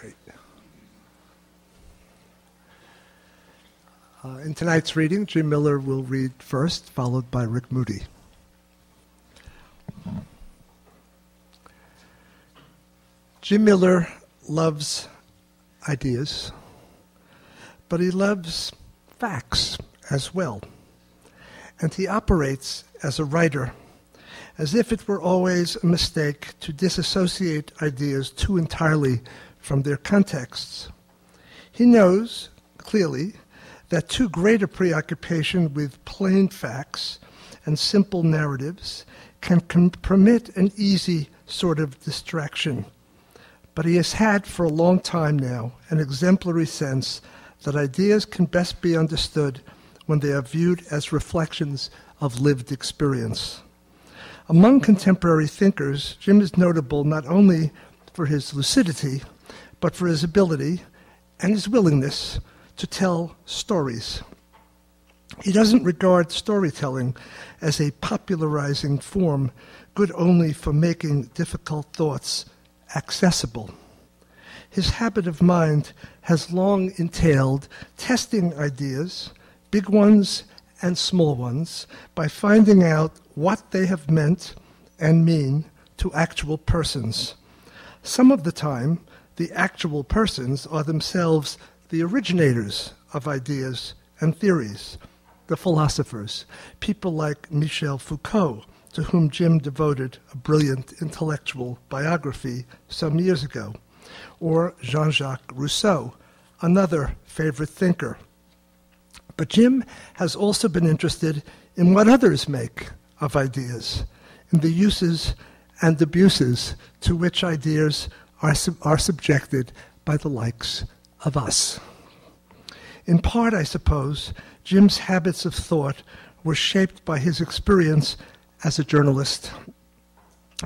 Great. In tonight's reading, Jim Miller will read first, followed by Rick Moody. Jim Miller loves ideas, but he loves facts as well. And he operates as a writer as if it were always a mistake to disassociate ideas too entirely from their contexts. He knows, clearly, that too great a preoccupation with plain facts and simple narratives can permit an easy sort of distraction. But he has had for a long time now an exemplary sense that ideas can best be understood when they are viewed as reflections of lived experience. Among contemporary thinkers, Jim is notable not only for his lucidity, but for his ability and his willingness to tell stories. He doesn't regard storytelling as a popularizing form good only for making difficult thoughts accessible. His habit of mind has long entailed testing ideas, big ones and small ones, by finding out what they have meant and mean to actual persons. Some of the time, the actual persons are themselves the originators of ideas and theories, the philosophers, people like Michel Foucault, to whom Jim devoted a brilliant intellectual biography some years ago, or Jean-Jacques Rousseau, another favorite thinker. But Jim has also been interested in what others make of ideas, in the uses and abuses to which ideas are subjected by the likes of us. In part, I suppose, Jim's habits of thought were shaped by his experience as a journalist.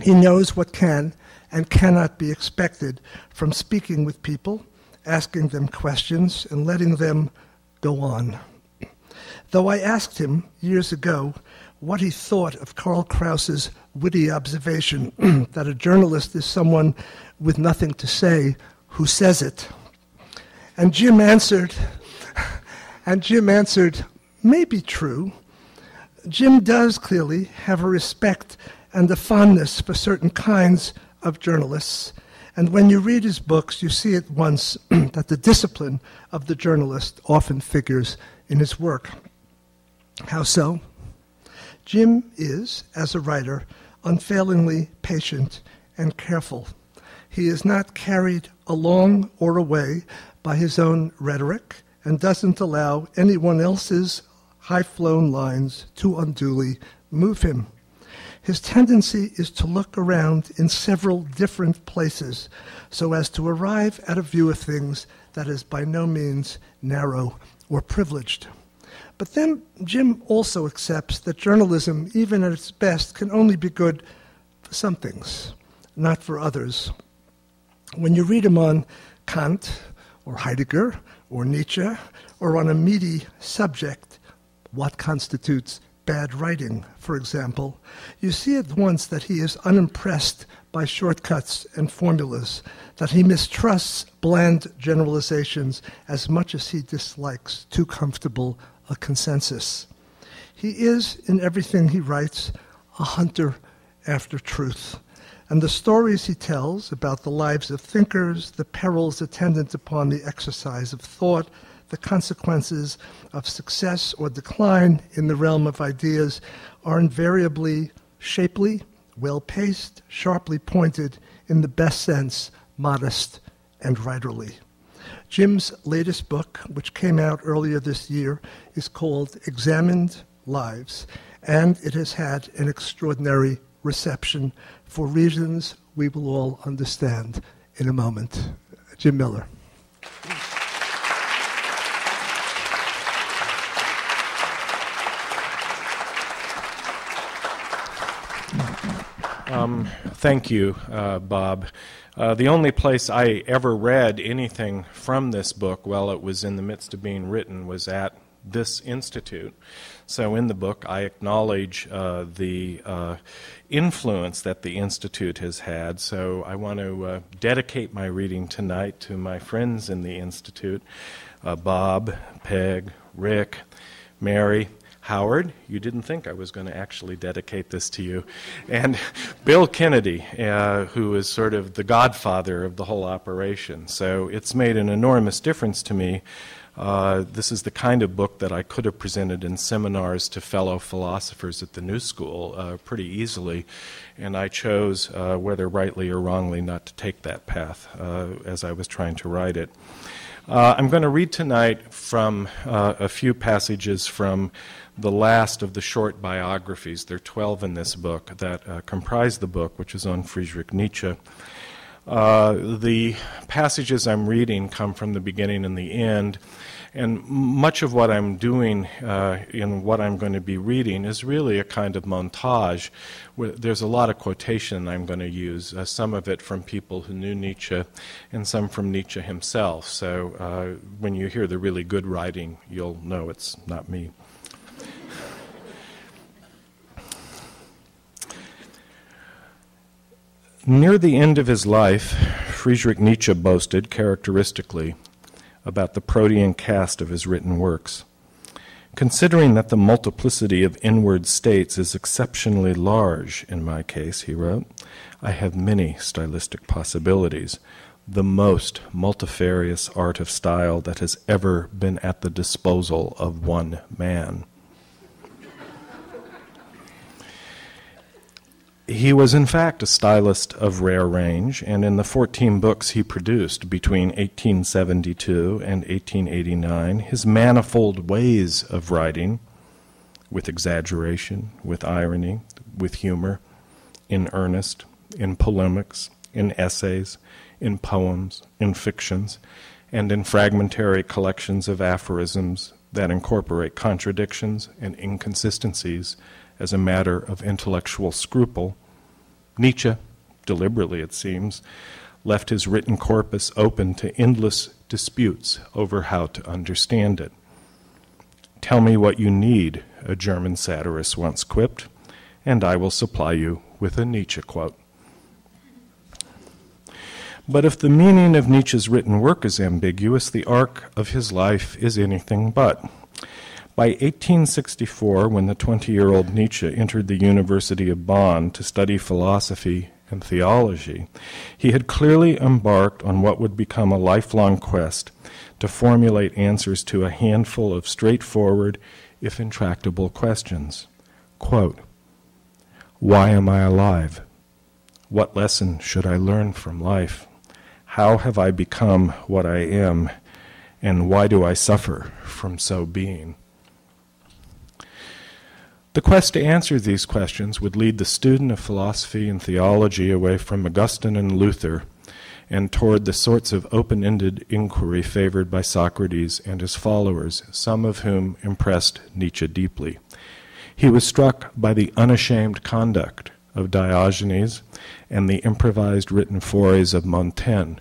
He knows what can and cannot be expected from speaking with people, asking them questions, and letting them go on. Though I asked him years ago what he thought of Karl Kraus's witty observation that a journalist is someone with nothing to say who says it. And Jim answered, may be true. Jim does clearly have a respect and a fondness for certain kinds of journalists. And when you read his books, you see at once that the discipline of the journalist often figures in his work. How so? Jim is, as a writer, unfailingly patient and careful. He is not carried along or away by his own rhetoric and doesn't allow anyone else's high-flown lines to unduly move him. His tendency is to look around in several different places so as to arrive at a view of things that is by no means narrow or privileged. But then Jim also accepts that journalism, even at its best, can only be good for some things, not for others. When you read him on Kant or Heidegger or Nietzsche or on a meaty subject, what constitutes bad writing, for example, you see at once that he is unimpressed by shortcuts and formulas, that he mistrusts bland generalizations as much as he dislikes too comfortable a consensus. He is, in everything he writes, a hunter after truth. And the stories he tells about the lives of thinkers, the perils attendant upon the exercise of thought, the consequences of success or decline in the realm of ideas are invariably shapely, well-paced, sharply pointed, in the best sense, modest and writerly. Jim's latest book, which came out earlier this year, is called Examined Lives, and it has had an extraordinary reception for reasons we will all understand in a moment. Jim Miller. Thank you, Bob. The only place I ever read anything from this book while it was in the midst of being written was at this institute. So in the book, I acknowledge the influence that the institute has had. So I want to dedicate my reading tonight to my friends in the institute, Bob, Peg, Rick, Mary, Howard. You didn't think I was going to actually dedicate this to you. And Bill Kennedy, who is sort of the godfather of the whole operation. So it's made an enormous difference to me. This is the kind of book that I could have presented in seminars to fellow philosophers at the New School pretty easily, and I chose, whether rightly or wrongly, not to take that path as I was trying to write it. I'm going to read tonight from a few passages from the last of the short biographies. There are 12 in this book that comprise the book, which is on Friedrich Nietzsche. The passages I'm reading come from the beginning and the end, and much of what I'm doing in what I'm going to be reading is really a kind of montage. There's a lot of quotation I'm going to use, some of it from people who knew Nietzsche and some from Nietzsche himself. So when you hear the really good writing, you'll know it's not me. Near the end of his life, Friedrich Nietzsche boasted, characteristically, about the protean cast of his written works. Considering that the multiplicity of inward states is exceptionally large in my case, he wrote, I have many stylistic possibilities, the most multifarious art of style that has ever been at the disposal of one man. He was, in fact, a stylist of rare range, and in the 14 books he produced between 1872 and 1889, his manifold ways of writing, with exaggeration, with irony, with humor, in earnest, in polemics, in essays, in poems, in fictions, and in fragmentary collections of aphorisms that incorporate contradictions and inconsistencies as a matter of intellectual scruple, Nietzsche, deliberately it seems, left his written corpus open to endless disputes over how to understand it. Tell me what you need, a German satirist once quipped, and I will supply you with a Nietzsche quote. But if the meaning of Nietzsche's written work is ambiguous, the arc of his life is anything but. By 1864, when the 20-year-old Nietzsche entered the University of Bonn to study philosophy and theology, he had clearly embarked on what would become a lifelong quest to formulate answers to a handful of straightforward, if intractable, questions. Quote, why am I alive? What lesson should I learn from life? How have I become what I am? And why do I suffer from so being? The quest to answer these questions would lead the student of philosophy and theology away from Augustine and Luther and toward the sorts of open-ended inquiry favored by Socrates and his followers, some of whom impressed Nietzsche deeply. He was struck by the unashamed conduct of Diogenes and the improvised written forays of Montaigne,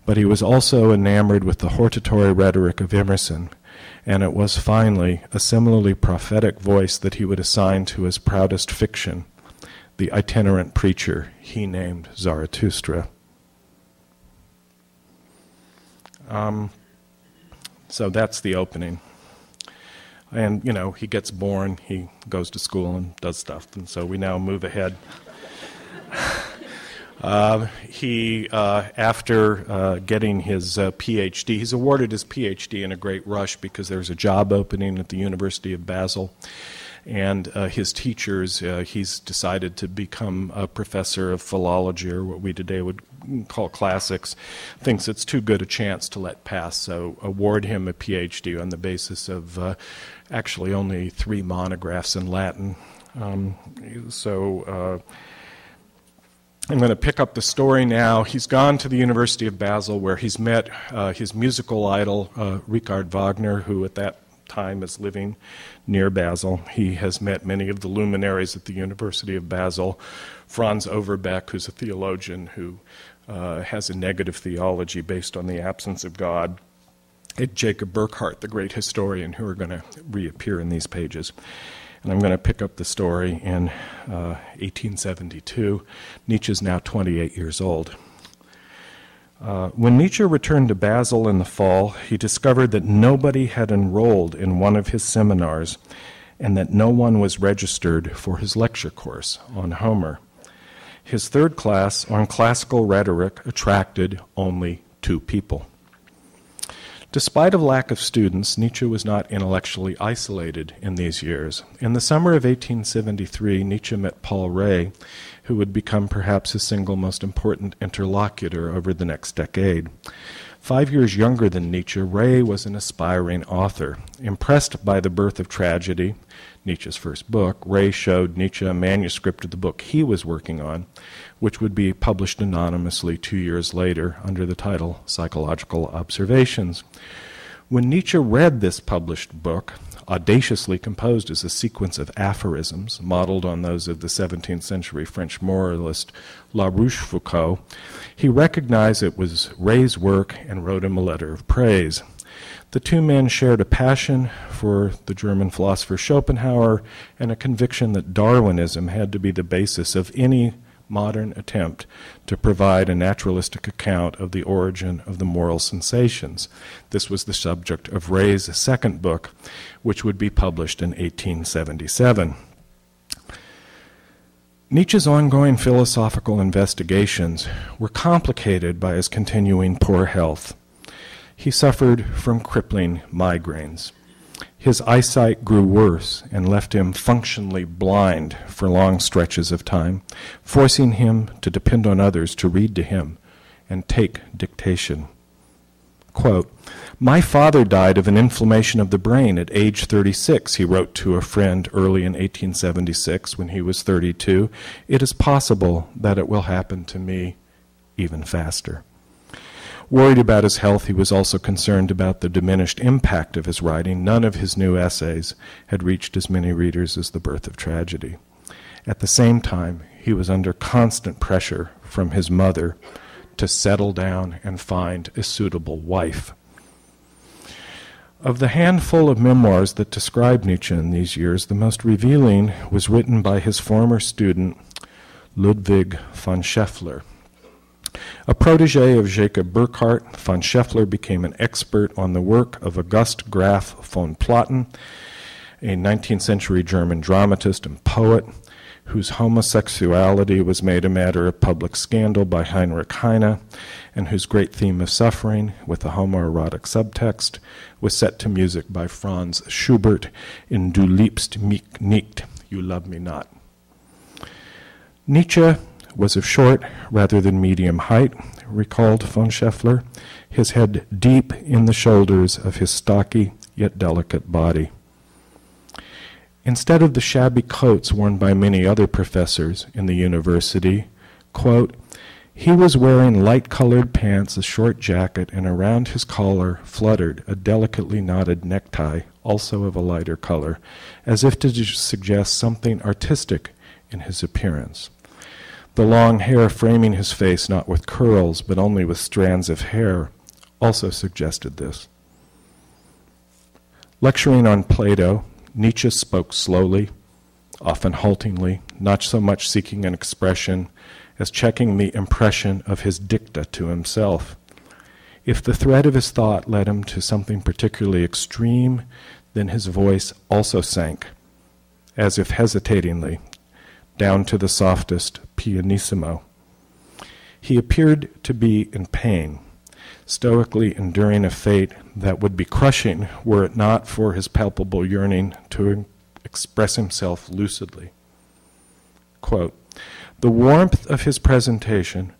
but he was also enamored with the hortatory rhetoric of Emerson, and it was finally a similarly prophetic voice that he would assign to his proudest fiction, the itinerant preacher he named Zarathustra. So that's the opening. And, you know, he gets born, he goes to school and does stuff, and so we now move ahead. After getting his PhD, he's awarded his PhD in a great rush because there's a job opening at the University of Basel. And his teachers, he's decided to become a professor of philology, or what we today would call classics, thinks it's too good a chance to let pass, so award him a PhD on the basis of actually only 3 monographs in Latin. I'm going to pick up the story now. He's gone to the University of Basel, where he's met his musical idol, Richard Wagner, who at that time is living near Basel. He has met many of the luminaries at the University of Basel, Franz Overbeck, who's a theologian who has a negative theology based on the absence of God, Jacob Burckhardt, the great historian, who are going to reappear in these pages. And I'm going to pick up the story in 1872. Nietzsche's now 28 years old. When Nietzsche returned to Basel in the fall, he discovered that nobody had enrolled in one of his seminars and that no one was registered for his lecture course on Homer. His third class on classical rhetoric attracted only 2 people. Despite a lack of students, Nietzsche was not intellectually isolated in these years. In the summer of 1873, Nietzsche met Paul Ray, who would become perhaps his single most important interlocutor over the next decade. 5 years younger than Nietzsche, Ray was an aspiring author. Impressed by The Birth of Tragedy, Nietzsche's first book, Ray showed Nietzsche a manuscript of the book he was working on, which would be published anonymously 2 years later under the title Psychological Observations. When Nietzsche read this published book, audaciously composed as a sequence of aphorisms modeled on those of the 17th century French moralist La Rochefoucauld, he recognized it was Ray's work and wrote him a letter of praise. The 2 men shared a passion for the German philosopher Schopenhauer and a conviction that Darwinism had to be the basis of any modern attempt to provide a naturalistic account of the origin of the moral sensations. This was the subject of Ray's second book, which would be published in 1877. Nietzsche's ongoing philosophical investigations were complicated by his continuing poor health. He suffered from crippling migraines. His eyesight grew worse and left him functionally blind for long stretches of time, forcing him to depend on others to read to him and take dictation. Quote, "My father died of an inflammation of the brain at age 36, he wrote to a friend early in 1876 when he was 32. It is possible that it will happen to me even faster. Worried about his health, he was also concerned about the diminished impact of his writing. None of his new essays had reached as many readers as The Birth of Tragedy. At the same time, he was under constant pressure from his mother to settle down and find a suitable wife. Of the handful of memoirs that describe Nietzsche in these years, the most revealing was written by his former student, Ludwig von Scheffler. A protege of Jacob Burckhardt, von Scheffler became an expert on the work of August Graf von Platen, a 19th century German dramatist and poet whose homosexuality was made a matter of public scandal by Heinrich Heine, and whose great theme of suffering, with a homoerotic subtext, was set to music by Franz Schubert in Du liebst mich nicht, You Love Me Not. Nietzsche was of short rather than medium height, recalled von Scheffler, his head deep in the shoulders of his stocky yet delicate body. Instead of the shabby coats worn by many other professors in the university, quote, he was wearing light-colored pants, a short jacket, and around his collar fluttered a delicately knotted necktie, also of a lighter color, as if to suggest something artistic in his appearance. The long hair framing his face not with curls, but only with strands of hair, also suggested this. Lecturing on Plato, Nietzsche spoke slowly, often haltingly, not so much seeking an expression as checking the impression of his dicta to himself. If the thread of his thought led him to something particularly extreme, then his voice also sank, as if hesitatingly, down to the softest pianissimo. He appeared to be in pain, stoically enduring a fate that would be crushing were it not for his palpable yearning to express himself lucidly. Quote, the warmth of his presentation,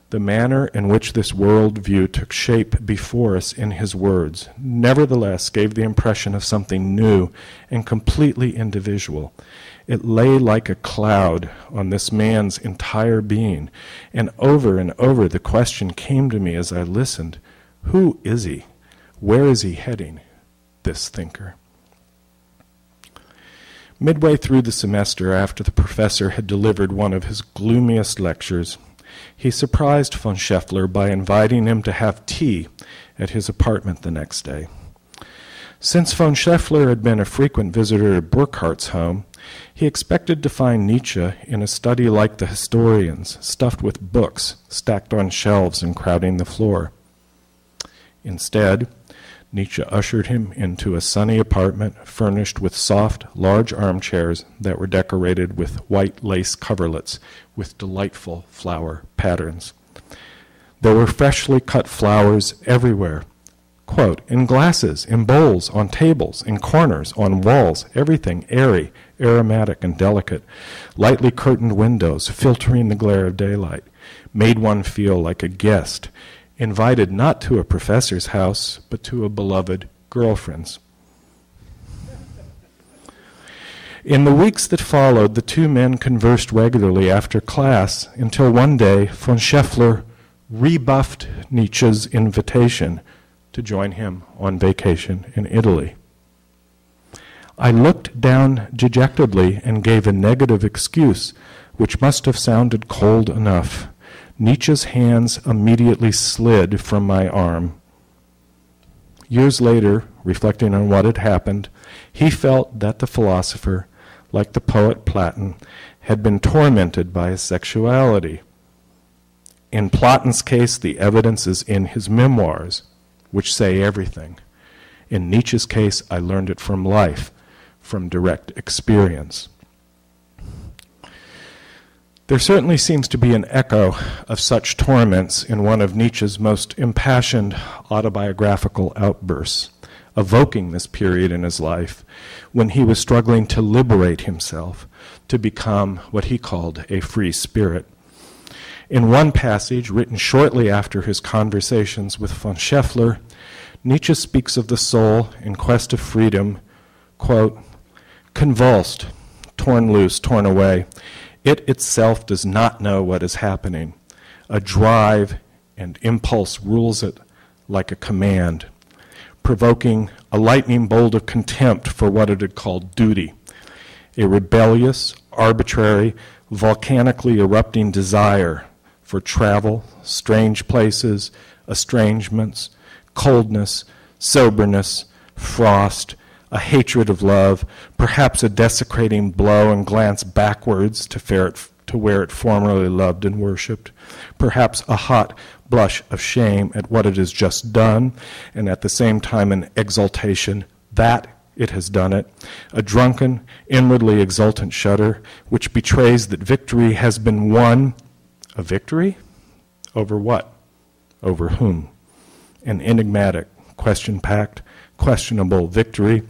the manner in which this world-view took shape before us in his words, nevertheless gave the impression of something new and completely individual. It lay like a cloud on this man's entire being, and over the question came to me as I listened, who is he? Where is he heading, this thinker? Midway through the semester, after the professor had delivered one of his gloomiest lectures, he surprised von Scheffler by inviting him to have tea at his apartment the next day. Since von Scheffler had been a frequent visitor to Burckhardt's home, he expected to find Nietzsche in a study like the historian's, stuffed with books stacked on shelves and crowding the floor. Instead, Nietzsche ushered him into a sunny apartment furnished with soft, large armchairs that were decorated with white lace coverlets with delightful flower patterns. There were freshly cut flowers everywhere, quote, in glasses, in bowls, on tables, in corners, on walls, everything airy, aromatic, and delicate. Lightly curtained windows filtering the glare of daylight made one feel like a guest, invited not to a professor's house, but to a beloved girlfriend's. In the weeks that followed, the two men conversed regularly after class until one day von Scheffler rebuffed Nietzsche's invitation to join him on vacation in Italy. I looked down dejectedly and gave a negative excuse, which must have sounded cold enough. Nietzsche's hands immediately slid from my arm. Years later, reflecting on what had happened, he felt that the philosopher, like the poet Platon, had been tormented by his sexuality. In Platon's case, the evidence is in his memoirs, which say everything. In Nietzsche's case, I learned it from life, from direct experience. There certainly seems to be an echo of such torments in one of Nietzsche's most impassioned autobiographical outbursts, evoking this period in his life when he was struggling to liberate himself, to become what he called a free spirit. In one passage, written shortly after his conversations with von Scheffler, Nietzsche speaks of the soul in quest of freedom, quote, convulsed, torn loose, torn away. It itself does not know what is happening. A drive and impulse rules it like a command, provoking a lightning bolt of contempt for what it had called duty, a rebellious, arbitrary, volcanically erupting desire for travel, strange places, estrangements, coldness, soberness, frost, a hatred of love, perhaps a desecrating blow and glance backwards to where it formerly loved and worshipped, perhaps a hot blush of shame at what it has just done, and at the same time an exultation that it has done it, a drunken, inwardly exultant shudder, which betrays that victory has been won. A victory? Over what? Over whom? An enigmatic, question-packed, questionable victory,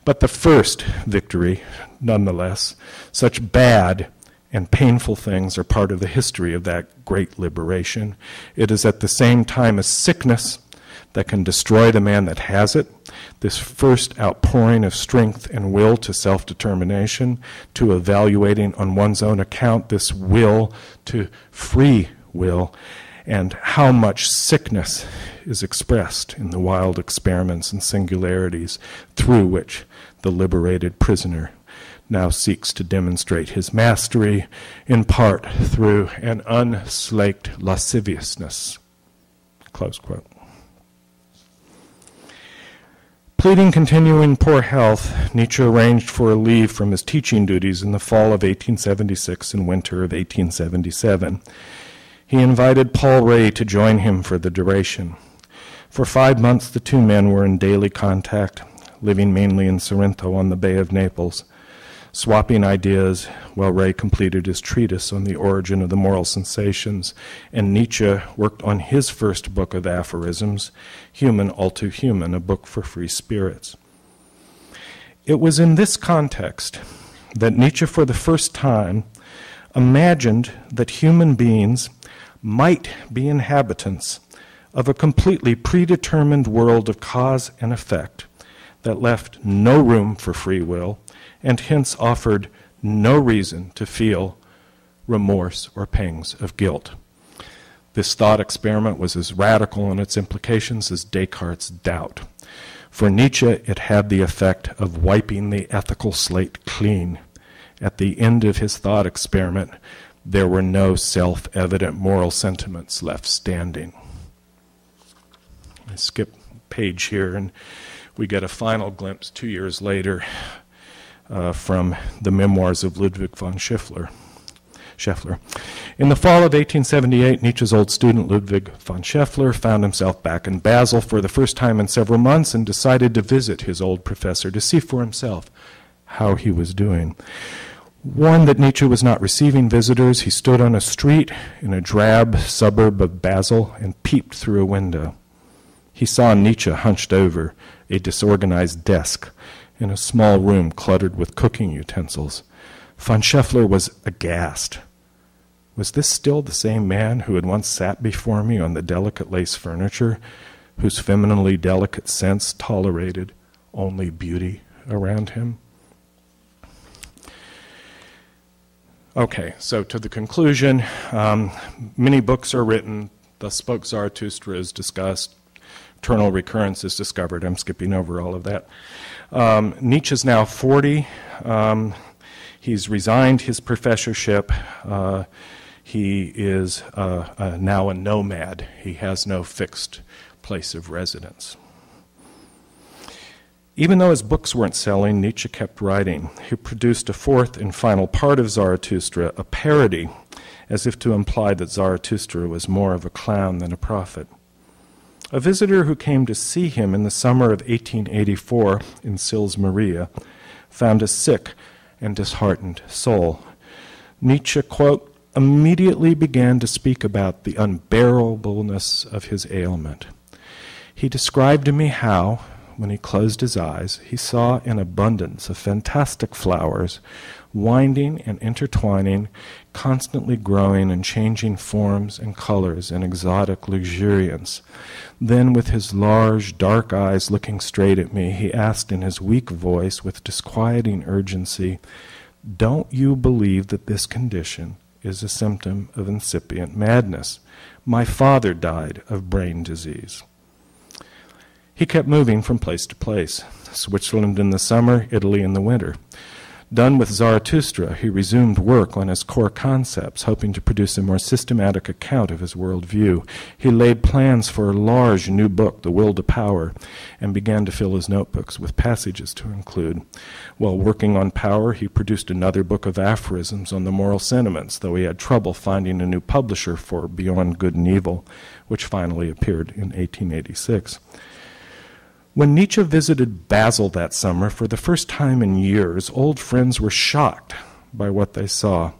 but the first victory, nonetheless. Such bad and painful things are part of the history of that great liberation. It is at the same time a sickness that can destroy the man that has it, this first outpouring of strength and will to self-determination, to evaluating on one's own account this will to free will, and how much sickness is expressed in the wild experiments and singularities through which the liberated prisoner now seeks to demonstrate his mastery, in part through an unslaked lasciviousness. Close quote. Pleading continuing poor health, Nietzsche arranged for a leave from his teaching duties in the fall of 1876 and winter of 1877. He invited Paul Ray to join him for the duration. For 5 months, the two men were in daily contact, living mainly in Sorrento on the Bay of Naples, swapping ideas while Ray completed his treatise on the origin of the moral sensations, and Nietzsche worked on his first book of aphorisms, Human All Too Human, a book for free spirits. It was in this context that Nietzsche, for the first time, imagined that human beings might be inhabitants of a completely predetermined world of cause and effect that left no room for free will and hence offered no reason to feel remorse or pangs of guilt. This thought experiment was as radical in its implications as Descartes' doubt. For Nietzsche, it had the effect of wiping the ethical slate clean. At the end of his thought experiment, there were no self-evident moral sentiments left standing. I skip a page here, and we get a final glimpse 2 years later from the memoirs of Ludwig von Scheffler. In the fall of 1878, Nietzsche's old student Ludwig von Scheffler found himself back in Basel for the first time in several months and decided to visit his old professor to see for himself how he was doing. Warned that Nietzsche was not receiving visitors, he stood on a street in a drab suburb of Basel and peeped through a window. He saw Nietzsche hunched over a disorganized desk in a small room cluttered with cooking utensils. Von Scheffler was aghast. Was this still the same man who had once sat before me on the delicate lace furniture, whose femininely delicate sense tolerated only beauty around him? Okay, so to the conclusion, many books are written. Thus spoke Zarathustra is discussed. Eternal recurrence is discovered. I'm skipping over all of that. Nietzsche's now 40. He's resigned his professorship. He is now a nomad. He has no fixed place of residence. Even though his books weren't selling, Nietzsche kept writing. He produced a fourth and final part of Zarathustra, a parody, as if to imply that Zarathustra was more of a clown than a prophet. A visitor who came to see him in the summer of 1884 in Sils Maria found a sick and disheartened soul. Nietzsche, quote, immediately began to speak about the unbearableness of his ailment. He described to me how, when he closed his eyes, he saw an abundance of fantastic flowers, winding and intertwining, constantly growing and changing forms and colors in exotic luxuriance. Then, with his large, dark eyes looking straight at me, he asked in his weak voice with disquieting urgency, "Don't you believe that this condition is a symptom of incipient madness? My father died of brain disease." He kept moving from place to place, Switzerland in the summer, Italy in the winter. Done with Zarathustra, he resumed work on his core concepts, hoping to produce a more systematic account of his worldview. He laid plans for a large new book, The Will to Power, and began to fill his notebooks with passages to include. While working on power, he produced another book of aphorisms on the moral sentiments, though he had trouble finding a new publisher for Beyond Good and Evil, which finally appeared in 1886. When Nietzsche visited Basel that summer, for the first time in years, old friends were shocked by what they saw.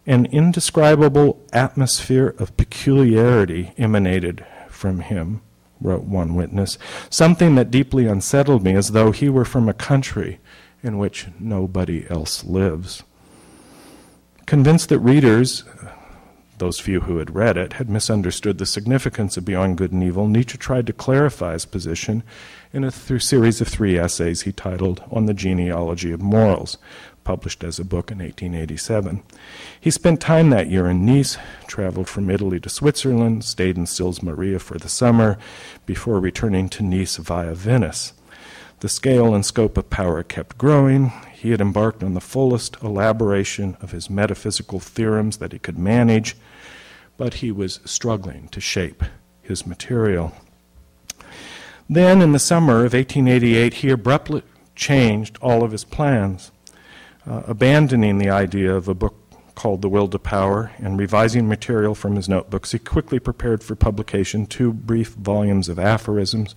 An indescribable atmosphere of peculiarity emanated from him, wrote one witness, something that deeply unsettled me, as though he were from a country in which nobody else lives. Convinced that readers, those few who had read it, had misunderstood the significance of Beyond Good and Evil, Nietzsche tried to clarify his position in a series of 3 essays he titled On the Genealogy of Morals, published as a book in 1887. He spent time that year in Nice, traveled from Italy to Switzerland, stayed in Sils Maria for the summer, before returning to Nice via Venice. The scale and scope of power kept growing. He had embarked on the fullest elaboration of his metaphysical theorems that he could manage, but he was struggling to shape his material. Then, in the summer of 1888, he abruptly changed all of his plans, abandoning the idea of a book called The Will to Power and revising material from his notebooks. He quickly prepared for publication 2 brief volumes of aphorisms,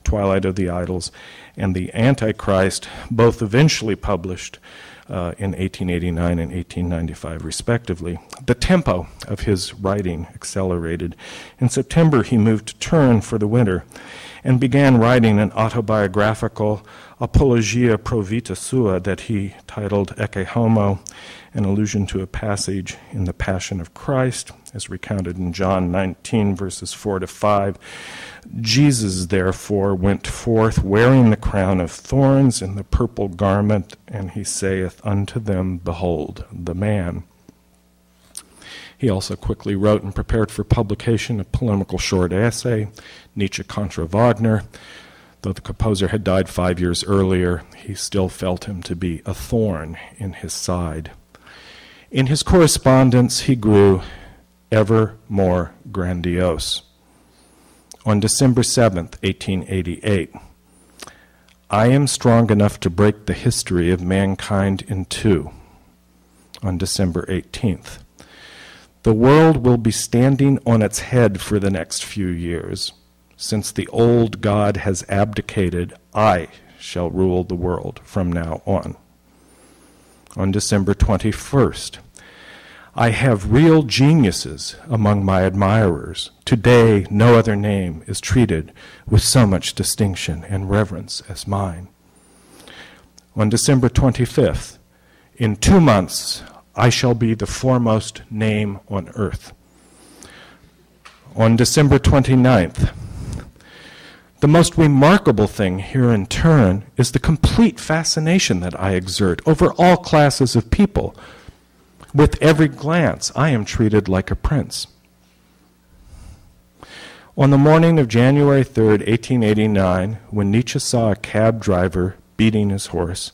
Twilight of the Idols and The Antichrist, both eventually published in 1889 and 1895, respectively. The tempo of his writing accelerated. In September, he moved to Turin for the winter and began writing an autobiographical apologia pro vita sua that he titled Ecce Homo, an allusion to a passage in the Passion of Christ, as recounted in John 19, verses 4 to 5. Jesus, therefore, went forth wearing the crown of thorns and the purple garment, and he saith unto them, Behold, the man. He also quickly wrote and prepared for publication a polemical short essay, Nietzsche contra Wagner. Though the composer had died 5 years earlier, he still felt him to be a thorn in his side. In his correspondence, he grew ever more grandiose. On December 7th, 1888, I am strong enough to break the history of mankind in two. On December 18th, the world will be standing on its head for the next few years. Since the old God has abdicated, I shall rule the world from now on. On December 21st, I have real geniuses among my admirers. Today, no other name is treated with so much distinction and reverence as mine. On December 25th, in 2 months, I shall be the foremost name on earth. On December 29th, the most remarkable thing here in turn is the complete fascination that I exert over all classes of people. With every glance, I am treated like a prince. On the morning of January 3rd, 1889, when Nietzsche saw a cab driver beating his horse,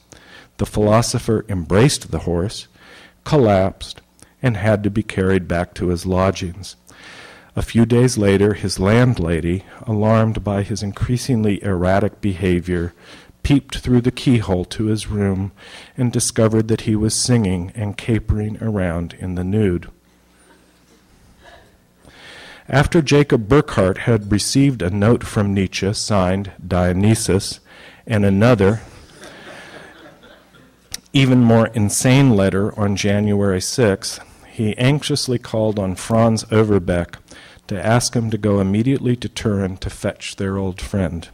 the philosopher embraced the horse, collapsed, and had to be carried back to his lodgings. A few days later, his landlady, alarmed by his increasingly erratic behavior, peeped through the keyhole to his room and discovered that he was singing and capering around in the nude. After Jacob Burckhardt had received a note from Nietzsche signed Dionysus and another, even more insane letter on January 6th, he anxiously called on Franz Overbeck to ask him to go immediately to Turin to fetch their old friend.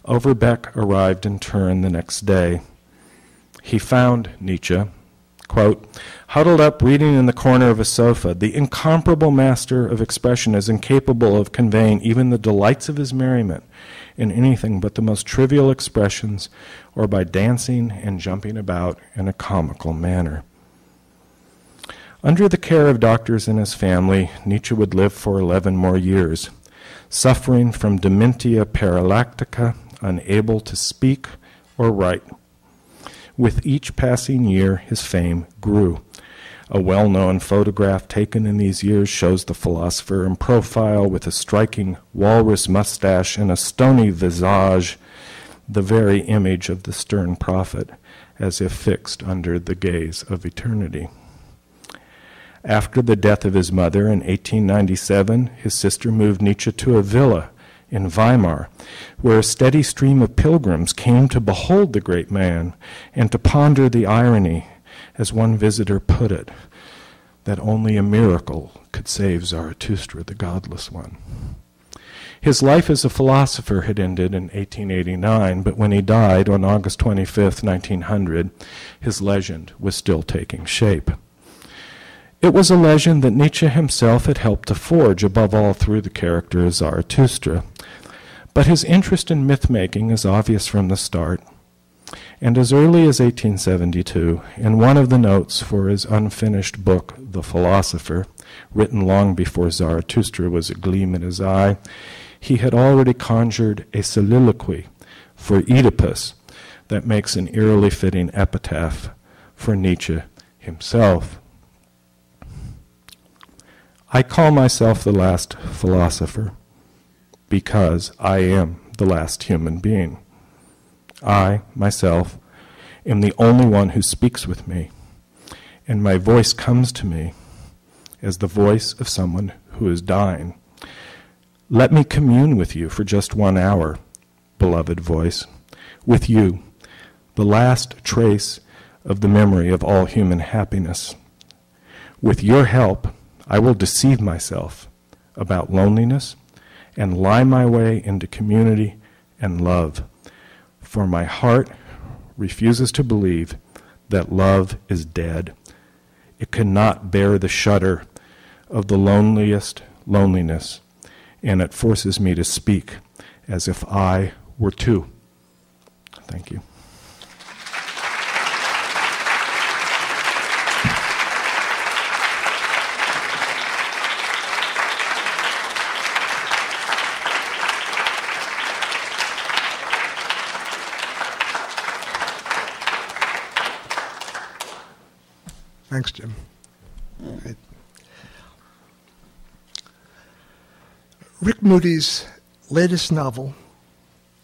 Overbeck arrived in Turin the next day. He found Nietzsche, quote, huddled up reading in the corner of a sofa. The incomparable master of expression is incapable of conveying even the delights of his merriment in anything but the most trivial expressions or by dancing and jumping about in a comical manner. Under the care of doctors and his family, Nietzsche would live for 11 more years, suffering from dementia paralactica, unable to speak or write. With each passing year, his fame grew. A well-known photograph taken in these years shows the philosopher in profile with a striking walrus mustache and a stony visage, the very image of the stern prophet, as if fixed under the gaze of eternity. After the death of his mother in 1897, his sister moved Nietzsche to a villa in Weimar, where a steady stream of pilgrims came to behold the great man and to ponder the irony, as one visitor put it, that only a miracle could save Zarathustra, the godless one. His life as a philosopher had ended in 1889, but when he died on August 25th, 1900, his legend was still taking shape. It was a legend that Nietzsche himself had helped to forge, above all through the character of Zarathustra. But his interest in myth-making is obvious from the start, and as early as 1872, in one of the notes for his unfinished book, The Philosopher, written long before Zarathustra was a gleam in his eye, he had already conjured a soliloquy for Oedipus that makes an eerily fitting epitaph for Nietzsche himself. I call myself the last philosopher because I am the last human being. I, myself, am the only one who speaks with me, and my voice comes to me as the voice of someone who is dying. Let me commune with you for just 1 hour, beloved voice, with you, the last trace of the memory of all human happiness. With your help, I will deceive myself about loneliness and lie my way into community and love, for my heart refuses to believe that love is dead. It cannot bear the shudder of the loneliest loneliness, and it forces me to speak as if I were too. Thank you. Thanks, Jim. Right. Rick Moody's latest novel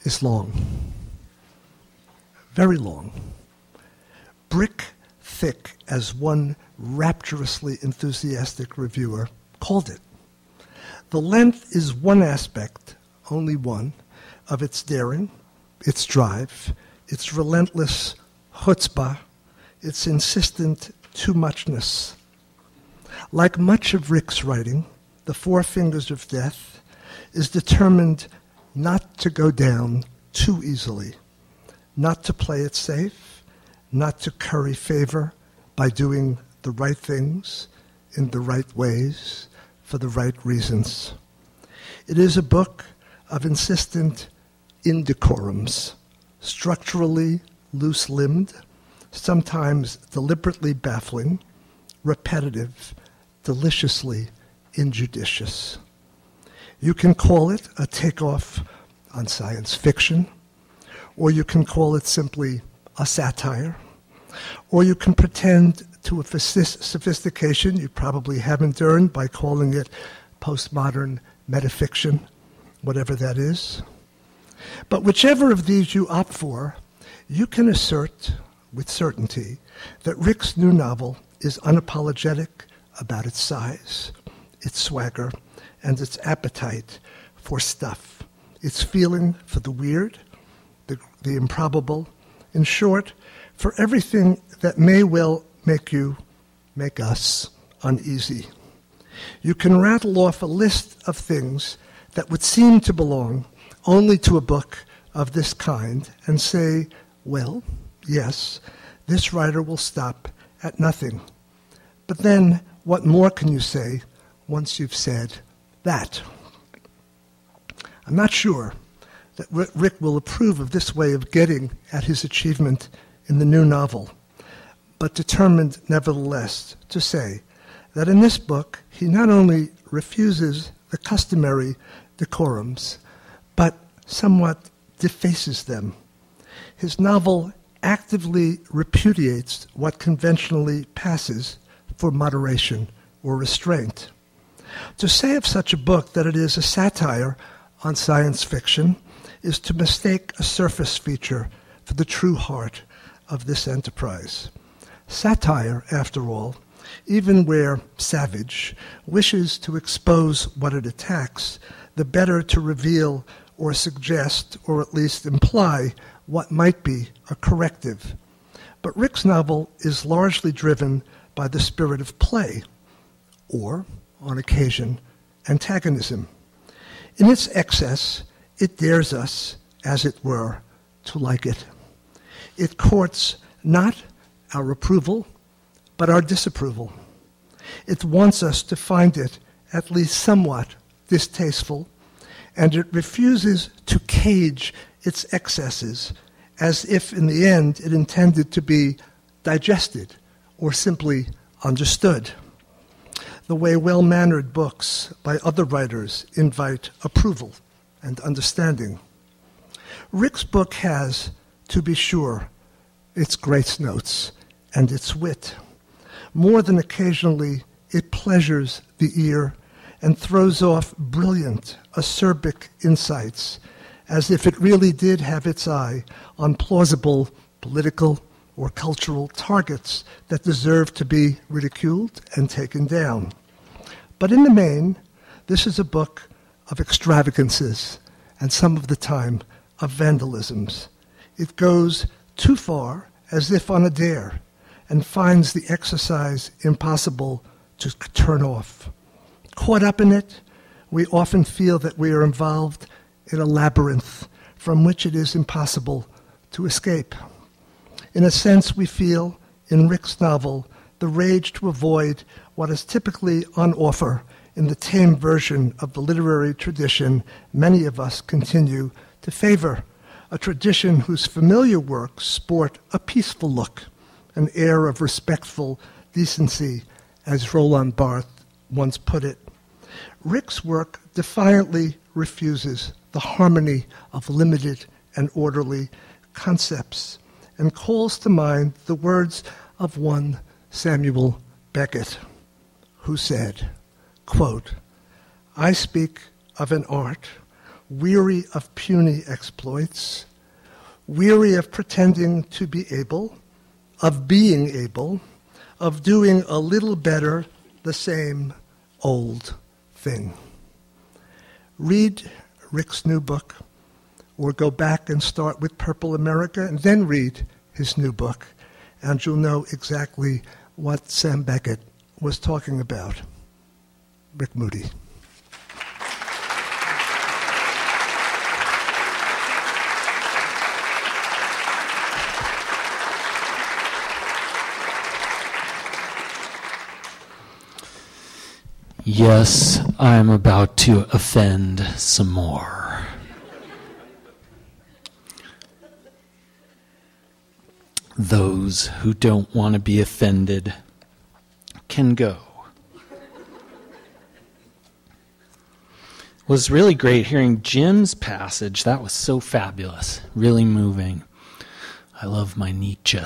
is long, very long, brick thick, as one rapturously enthusiastic reviewer called it. The length is one aspect, only one, of its daring, its drive, its relentless chutzpah, its insistent too-muchness. Like much of Rick's writing, The Four Fingers of Death is determined not to go down too easily, not to play it safe, not to curry favor by doing the right things in the right ways for the right reasons. It is a book of insistent indecorums, structurally loose-limbed, sometimes deliberately baffling, repetitive, deliciously injudicious. You can call it a takeoff on science fiction, or you can call it simply a satire, or you can pretend to a sophistication you probably haven't earned by calling it postmodern metafiction, whatever that is. But whichever of these you opt for, you can assert with certainty that Rick's new novel is unapologetic about its size, its swagger, and its appetite for stuff, its feeling for the weird, the improbable, in short, for everything that may well make us uneasy. You can rattle off a list of things that would seem to belong only to a book of this kind and say, well, yes, this writer will stop at nothing. But then, what more can you say once you've said that? I'm not sure that Rick will approve of this way of getting at his achievement in the new novel, but determined nevertheless to say that in this book he not only refuses the customary decorums, but somewhat defaces them. His novel actively repudiates what conventionally passes for moderation or restraint. To say of such a book that it is a satire on science fiction is to mistake a surface feature for the true heart of this enterprise. Satire, after all, even where savage, wishes to expose what it attacks, the better to reveal or suggest or at least imply what might be a corrective. But Rick's novel is largely driven by the spirit of play, or, on occasion, antagonism. In its excess, it dares us, as it were, to like it. It courts not our approval, but our disapproval. It wants us to find it at least somewhat distasteful, and it refuses to cage its excesses as if in the end it intended to be digested or simply understood, the way well-mannered books by other writers invite approval and understanding. Rick's book has, to be sure, its grace notes and its wit. More than occasionally, it pleasures the ear and throws off brilliant, acerbic insights, as if it really did have its eye on plausible political or cultural targets that deserve to be ridiculed and taken down. But in the main, this is a book of extravagances and some of the time of vandalisms. It goes too far, as if on a dare, and finds the exercise impossible to turn off. Caught up in it, we often feel that we are involved in a labyrinth from which it is impossible to escape. In a sense, we feel, in Rick's novel, the rage to avoid what is typically on offer in the tame version of the literary tradition many of us continue to favor, a tradition whose familiar works sport a peaceful look, an air of respectful decency, as Roland Barthes once put it. Rick's work defiantly refuses the harmony of limited and orderly concepts and calls to mind the words of one Samuel Beckett, who said, quote, "I speak of an art weary of puny exploits, weary of pretending to be able, of being able, of doing a little better the same old thing." Read Rick's new book, or go back and start with Purple America and then read his new book, and you'll know exactly what Sam Beckett was talking about. Rick Moody. Yes, I am about to offend some more. Those who don't want to be offended can go. It was really great hearing Jim's passage. That was so fabulous, really moving. I love my Nietzsche.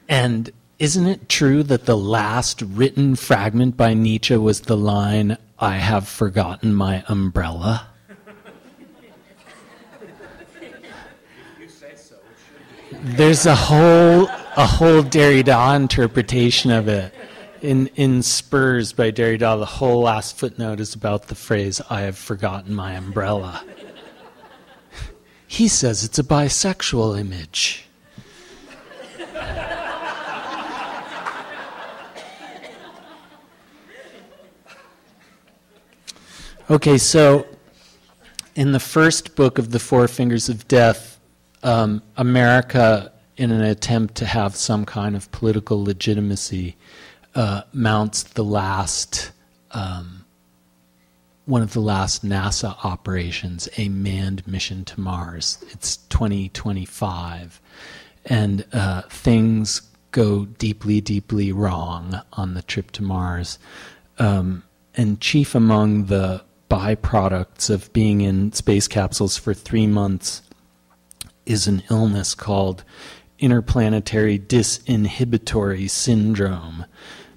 And isn't it true that the last written fragment by Nietzsche was the line, "I have forgotten my umbrella"? There's a whole Derrida interpretation of it. In Spurs by Derrida, the whole last footnote is about the phrase, "I have forgotten my umbrella." He says it's a bisexual image. Okay, so in the first book of the Four Fingers of Death, America, in an attempt to have some kind of political legitimacy, mounts the last, one of the last NASA operations, a manned mission to Mars. It's 2025, and things go deeply, deeply wrong on the trip to Mars. And chief among the byproducts of being in space capsules for 3 months is an illness called interplanetary disinhibitory syndrome.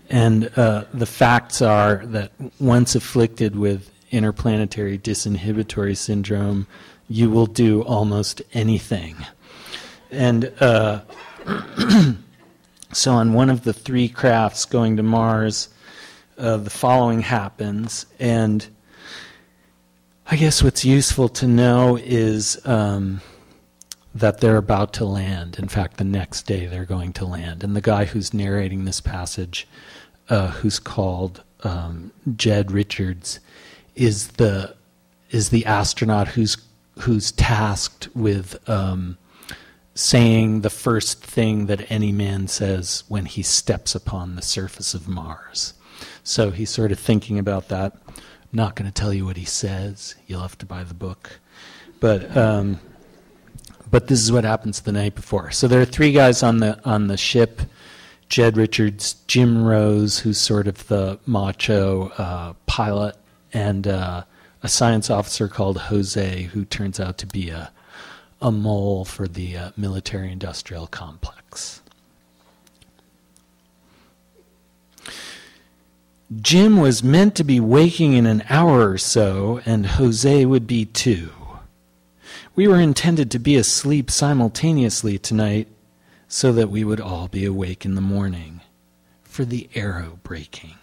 And the facts are that once afflicted with interplanetary disinhibitory syndrome, you will do almost anything. And so on one of the 3 crafts going to Mars, the following happens, and I guess what's useful to know is that they're about to land. In fact, the next day they're going to land. And the guy who's narrating this passage, who's called Jed Richards, is the astronaut who's tasked with saying the first thing that any man says when he steps upon the surface of Mars. So he's sort of thinking about that. I'm not going to tell you what he says. You'll have to buy the book. But this is what happens the night before. So there are 3 guys on the ship: Jed Richards, Jim Rose, who's sort of the macho pilot, and a science officer called Jose, who turns out to be a mole for the military-industrial complex. Jim was meant to be waking in an hour or so, and Jose would be too. We were intended to be asleep simultaneously tonight so that we would all be awake in the morning for the arrow breaking.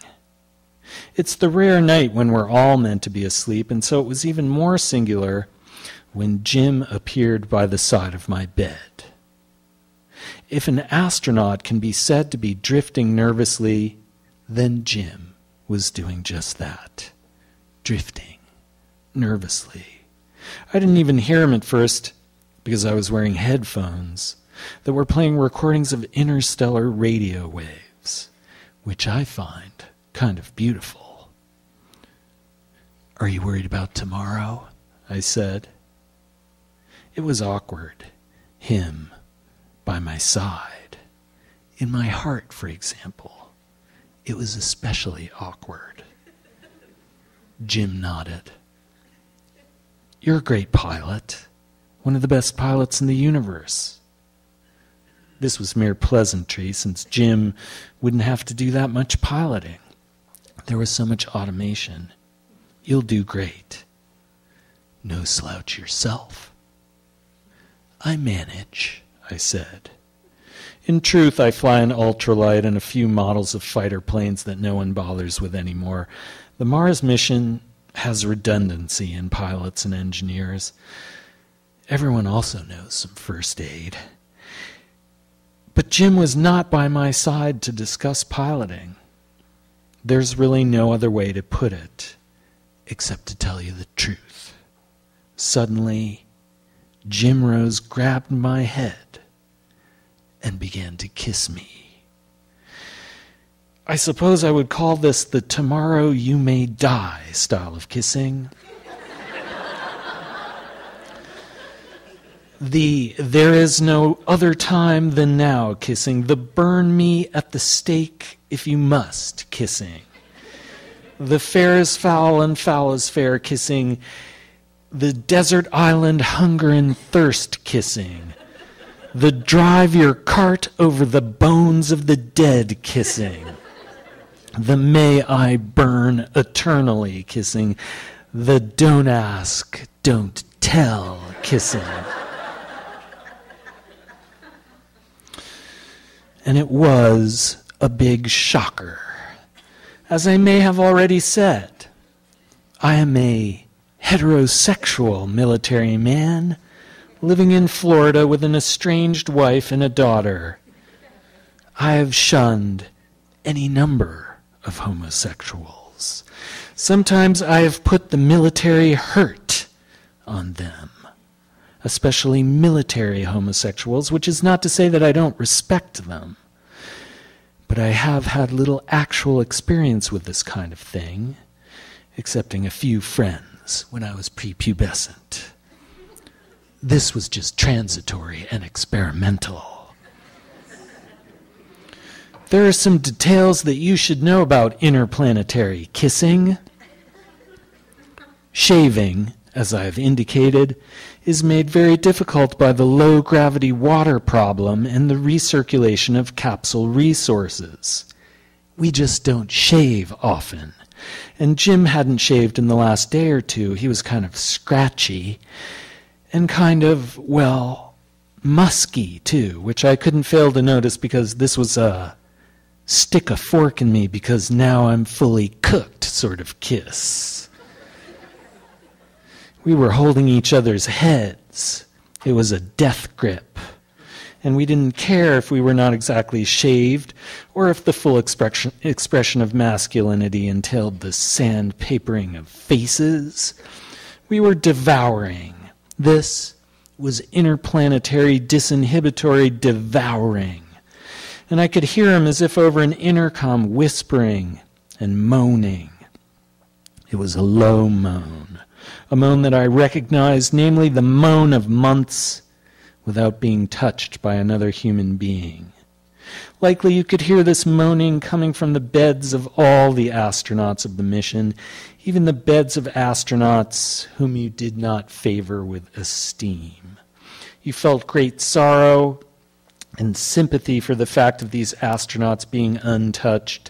It's the rare night when we're all meant to be asleep, and so it was even more singular when Jim appeared by the side of my bed. If an astronaut can be said to be drifting nervously, then Jim was doing just that, drifting nervously. I didn't even hear him at first because I was wearing headphones that were playing recordings of interstellar radio waves, which I find kind of beautiful. "Are you worried about tomorrow?" I said. It was awkward, him by my side. In my heart, for example, it was especially awkward. Jim nodded. "You're a great pilot, one of the best pilots in the universe. this was mere pleasantry, since Jim wouldn't have to do that much piloting. There was so much automation. You'll do great. No slouch yourself. I manage, I said. In truth, I fly an ultralight and a few models of fighter planes that no one bothers with anymore. The Mars mission has redundancy in pilots and engineers. Everyone also knows some first aid. But Jim was not by my side to discuss piloting. There's really no other way to put it, except to tell you the truth. Suddenly, Jim Rose grabbed my head and began to kiss me. I suppose I would call this the tomorrow you may die style of kissing. The there is no other time than now kissing. The burn me at the stake if you must kissing. The fair is foul and foul is fair kissing. The desert island hunger and thirst kissing. The drive your cart over the bones of the dead kissing. The may I burn eternally kissing. The don't ask, don't tell kissing. And it was a big shocker. As I may have already said, I am a heterosexual military man living in Florida with an estranged wife and a daughter. I have shunned any number of homosexuals. Sometimes I have put the military hurt on them, especially military homosexuals, which is not to say that I don't respect them. But I have had little actual experience with this kind of thing, excepting a few friends when I was prepubescent. This was just transitory and experimental. There are some details that you should know about interplanetary kissing. Shaving, as I have indicated, is made very difficult by the low-gravity water problem and the recirculation of capsule resources. We just don't shave often. And Jim hadn't shaved in the last day or two. He was kind of scratchy and kind of, well, musky, too, which I couldn't fail to notice because this was a stick a fork in me because now I'm fully cooked sort of kiss. We were holding each other's heads. It was a death grip. And we didn't care if we were not exactly shaved or if the full expression of masculinity entailed the sandpapering of faces. We were devouring. This was interplanetary disinhibitory devouring. And I could hear him as if over an intercom whispering and moaning. It was a low moan. A moan that I recognized, namely the moan of months without being touched by another human being. Likely you could hear this moaning coming from the beds of all the astronauts of the mission, even the beds of astronauts whom you did not favor with esteem. You felt great sorrow and sympathy for the fact of these astronauts being untouched,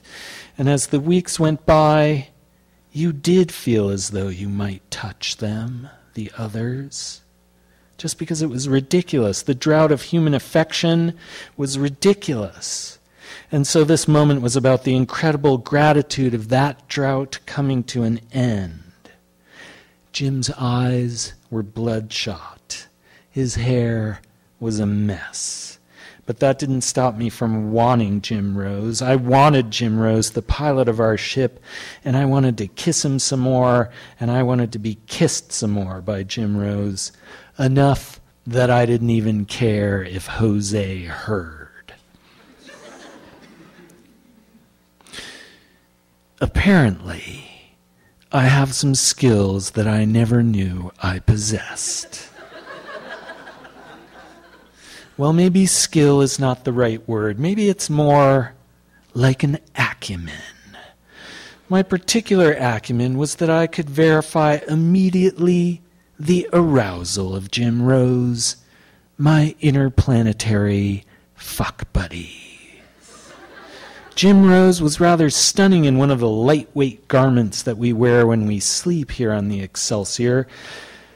and as the weeks went by, you did feel as though you might touch them, the others, just because it was ridiculous. The drought of human affection was ridiculous. And so this moment was about the incredible gratitude of that drought coming to an end. Jim's eyes were bloodshot. His hair was a mess. But that didn't stop me from wanting Jim Rose. I wanted Jim Rose, the pilot of our ship, and I wanted to kiss him some more, and I wanted to be kissed some more by Jim Rose. Enough that I didn't even care if Jose heard. Apparently, I have some skills that I never knew I possessed. Well, maybe skill is not the right word. Maybe it's more like an acumen. My particular acumen was that I could verify immediately the arousal of Jim Rose, my interplanetary fuck buddy. Jim Rose was rather stunning in one of the lightweight garments that we wear when we sleep here on the Excelsior,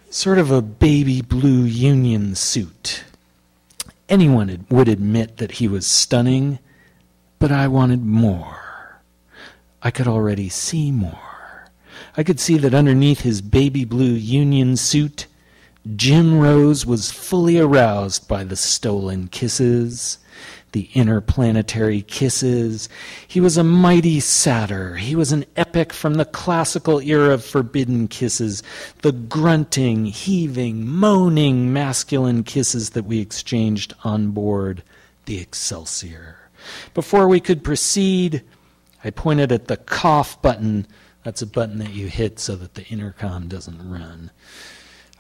sort of a baby blue union suit. Anyone would admit that he was stunning, but I wanted more. I could already see more. I could see that underneath his baby blue union suit, Jim Rose was fully aroused by the stolen kisses, the interplanetary kisses. He was a mighty satyr. He was an epic from the classical era of forbidden kisses, the grunting, heaving, moaning masculine kisses that we exchanged on board the Excelsior. Before we could proceed, I pointed at the cough button. That's a button that you hit so that the intercom doesn't run.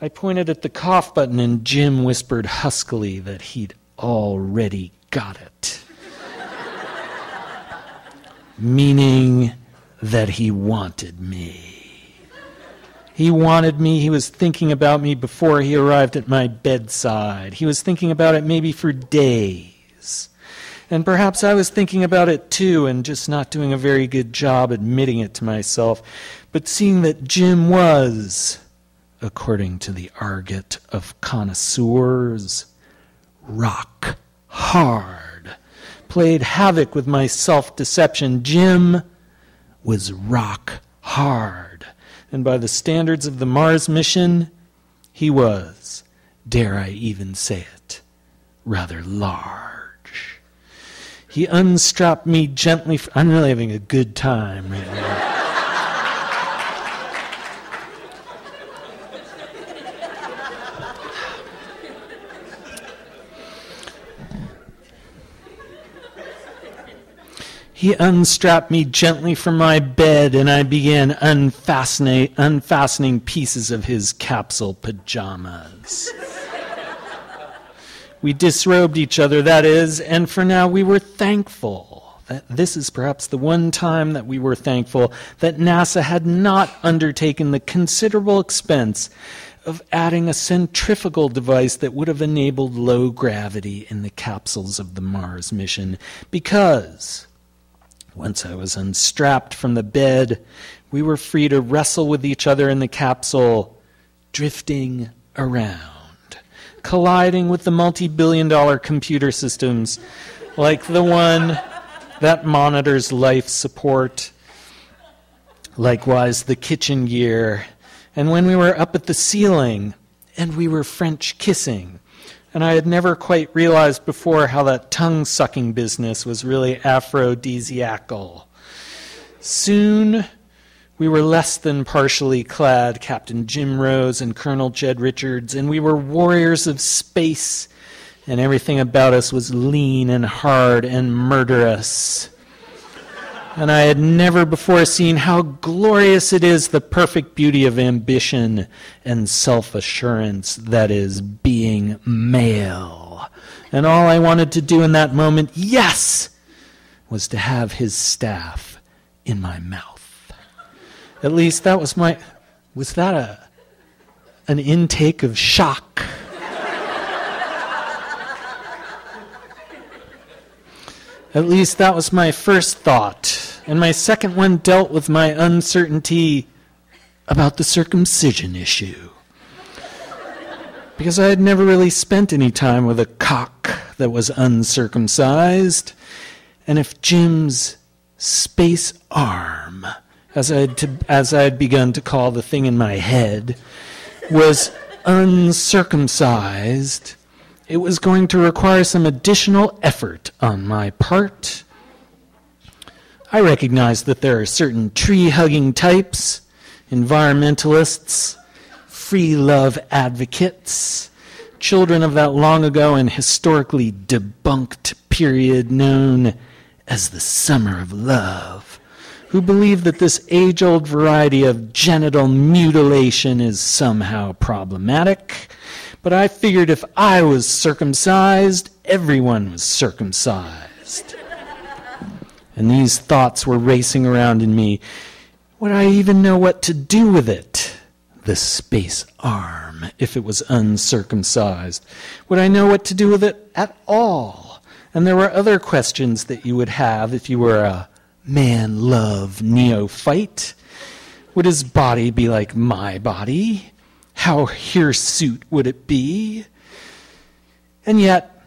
I pointed at the cough button, and Jim whispered huskily that he'd already got it. Meaning that he wanted me. He wanted me. He was thinking about me before he arrived at my bedside. He was thinking about it maybe for days. And perhaps I was thinking about it too, and just not doing a very good job admitting it to myself. But seeing that Jim was, according to the argot of connoisseurs, rock hard, played havoc with my self-deception. Jim was rock hard. And by the standards of the Mars mission, he was, dare I even say it, rather large. He unstrapped me gently. I'm really having a good time right now. He unstrapped me gently from my bed, and I began unfastening pieces of his capsule pajamas. We disrobed each other, that is, and for now we were thankful. This is perhaps the one time that we were thankful that NASA had not undertaken the considerable expense of adding a centrifugal device that would have enabled low gravity in the capsules of the Mars mission, because once I was unstrapped from the bed, we were free to wrestle with each other in the capsule, drifting around, colliding with the multi-billion-dollar computer systems like the one that monitors life support, likewise the kitchen gear. And when we were up at the ceiling, and we were French kissing, and I had never quite realized before how that tongue-sucking business was really aphrodisiacal. Soon, we were less than partially clad, Captain Jim Rose and Colonel Jed Richards, and we were warriors of space, and everything about us was lean and hard and murderous. And I had never before seen how glorious it is, the perfect beauty of ambition and self-assurance that is being male. And all I wanted to do in that moment, yes, was to have his staff in my mouth. At least that was was that an intake of shock? At least that was my first thought. And my second one dealt with my uncertainty about the circumcision issue. Because I had never really spent any time with a cock that was uncircumcised. And if Jim's space arm, as I had begun to call the thing in my head, was uncircumcised, it was going to require some additional effort on my part. I recognize that there are certain tree-hugging types, environmentalists, free love advocates, children of that long ago and historically debunked period known as the Summer of Love, who believe that this age-old variety of genital mutilation is somehow problematic. But I figured if I was circumcised, everyone was circumcised. And these thoughts were racing around in me. Would I even know what to do with it? The space arm, if it was uncircumcised. Would I know what to do with it at all? And there were other questions that you would have if you were a man-love neophyte. Would his body be like my body? How hirsute would it be? And yet,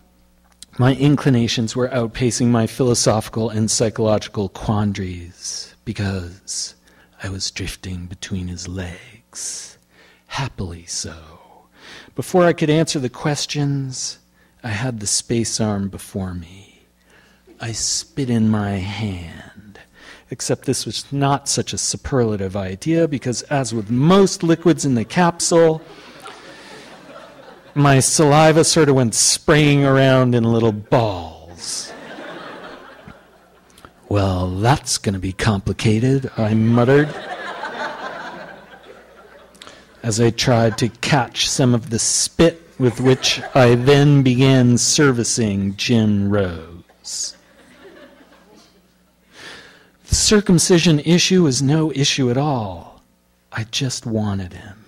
my inclinations were outpacing my philosophical and psychological quandaries because I was drifting between his legs, happily so. Before I could answer the questions, I had the space arm before me. I spit in my hand, except this was not such a superlative idea because, as with most liquids in the capsule, my saliva sort of went spraying around in little balls. Well, that's going to be complicated, I muttered, as I tried to catch some of the spit with which I then began servicing Jim Rose. The circumcision issue was no issue at all. I just wanted him.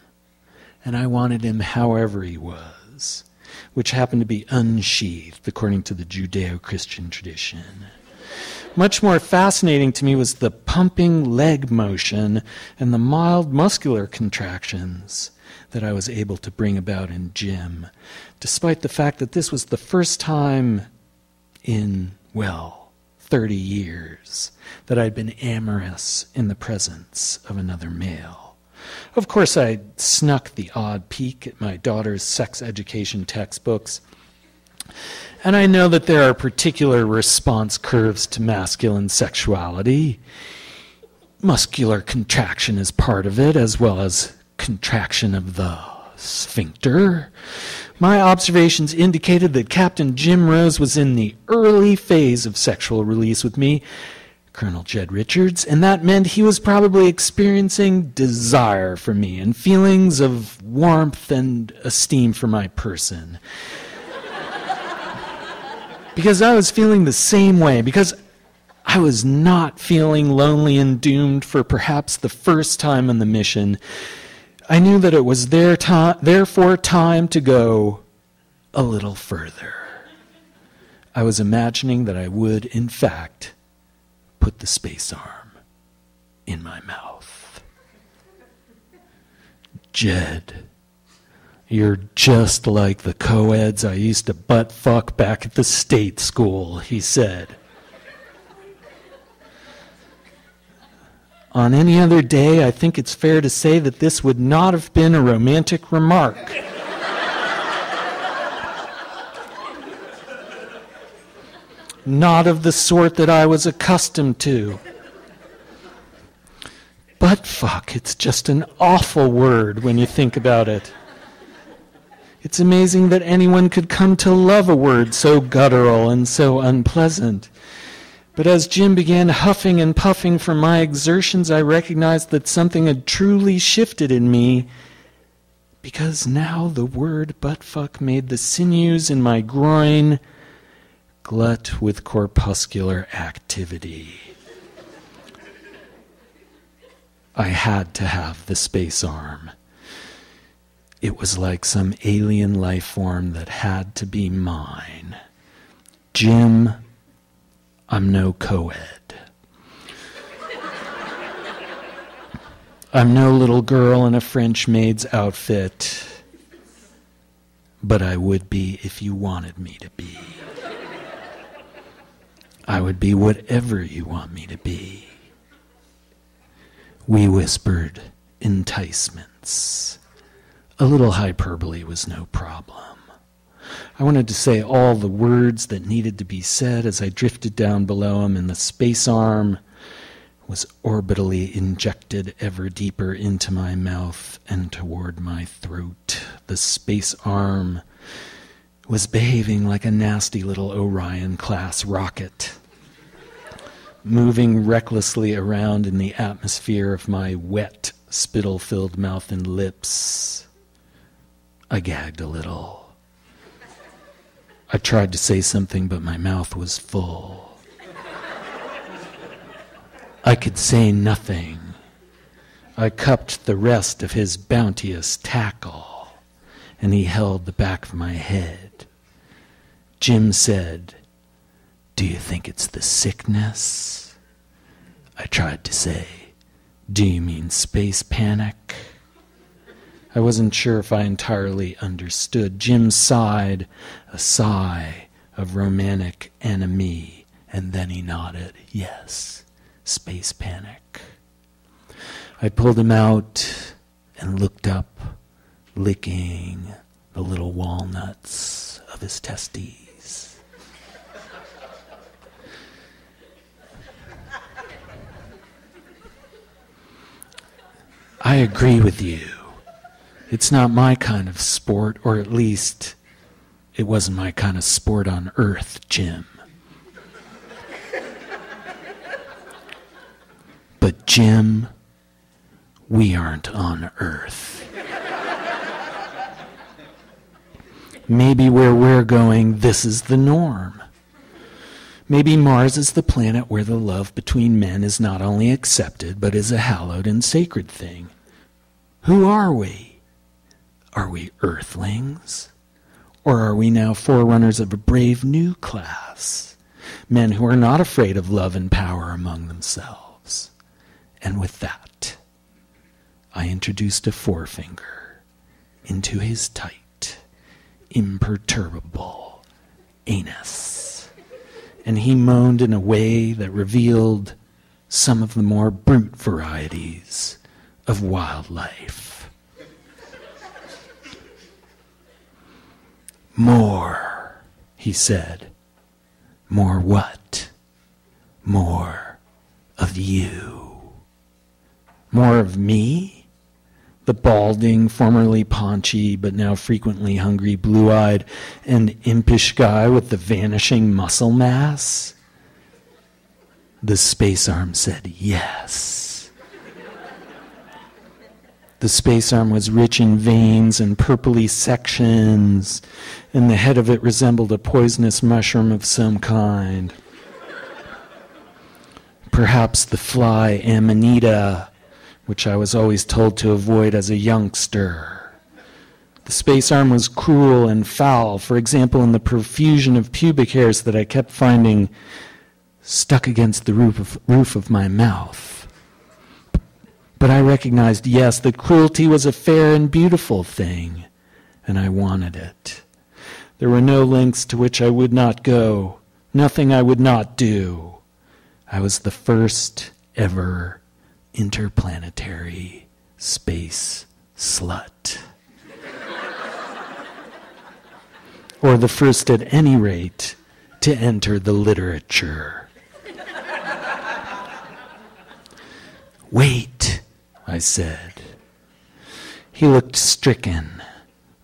And I wanted him however he was, which happened to be unsheathed according to the Judeo-Christian tradition. Much more fascinating to me was the pumping leg motion and the mild muscular contractions that I was able to bring about in Jim, despite the fact that this was the first time in, 30 years that I'd been amorous in the presence of another male. Of course, I snuck the odd peek at my daughter's sex education textbooks, and I know that there are particular response curves to masculine sexuality. Muscular contraction is part of it, as well as contraction of the sphincter. My observations indicated that Captain Jim Rose was in the early phase of sexual release with me, Colonel Jed Richards, and that meant he was probably experiencing desire for me and feelings of warmth and esteem for my person. Because I was feeling the same way, because I was not feeling lonely and doomed for perhaps the first time on the mission. I knew that it was therefore time to go a little further. I was imagining that I would, in fact, put the space arm in my mouth. Jed, you're just like the co-eds I used to butt fuck back at the state school, he said. On any other day, I think it's fair to say that this would not have been a romantic remark. Not of the sort that I was accustomed to. Butt fuck, it's just an awful word when you think about it. It's amazing that anyone could come to love a word so guttural and so unpleasant. But as Jim began huffing and puffing from my exertions, I recognized that something had truly shifted in me, because now the word buttfuck made the sinews in my groin glut with corpuscular activity. I had to have the space arm. It was like some alien life form that had to be mine. Jim, I'm no co-ed. I'm no little girl in a French maid's outfit, but I would be if you wanted me to be. I would be whatever you want me to be. We whispered enticements. A little hyperbole was no problem. I wanted to say all the words that needed to be said as I drifted down below him, and the space arm was orbitally injected ever deeper into my mouth and toward my throat. The space arm was behaving like a nasty little Orion-class rocket, moving recklessly around in the atmosphere of my wet, spittle-filled mouth and lips. I gagged a little. I tried to say something, but my mouth was full. I could say nothing. I cupped the rest of his bounteous tackle, and he held the back of my head. Jim said, Do you think it's the sickness? I tried to say, do you mean space panic? I wasn't sure if I entirely understood. Jim sighed, a sigh of romantic ennui, and then he nodded. Yes, space panic. I pulled him out and looked up, licking the little walnuts of his testes. I agree with you. It's not my kind of sport, or at least it wasn't my kind of sport on Earth, Jim. But Jim, we aren't on Earth. Maybe where we're going, this is the norm. Maybe Mars is the planet where the love between men is not only accepted, but is a hallowed and sacred thing. Who are we? Are we Earthlings? Or are we now forerunners of a brave new class? Men who are not afraid of love and power among themselves. And with that, I introduced a forefinger into his tight, imperturbable anus. And he moaned in a way that revealed some of the more brute varieties of wildlife. More, he said. More what? More of you. More of me? The balding, formerly paunchy, but now frequently hungry, blue-eyed, and impish guy with the vanishing muscle mass? The space arm said yes. The space arm was rich in veins and purpley sections, and the head of it resembled a poisonous mushroom of some kind. Perhaps the fly Amanita, which I was always told to avoid as a youngster. The space arm was cruel and foul, for example, in the profusion of pubic hairs that I kept finding stuck against the roof of my mouth. But I recognized, yes, that cruelty was a fair and beautiful thing, and I wanted it. There were no lengths to which I would not go, nothing I would not do. I was the first ever interplanetary space slut. Or the first, at any rate, to enter the literature. Wait, I said. He looked stricken,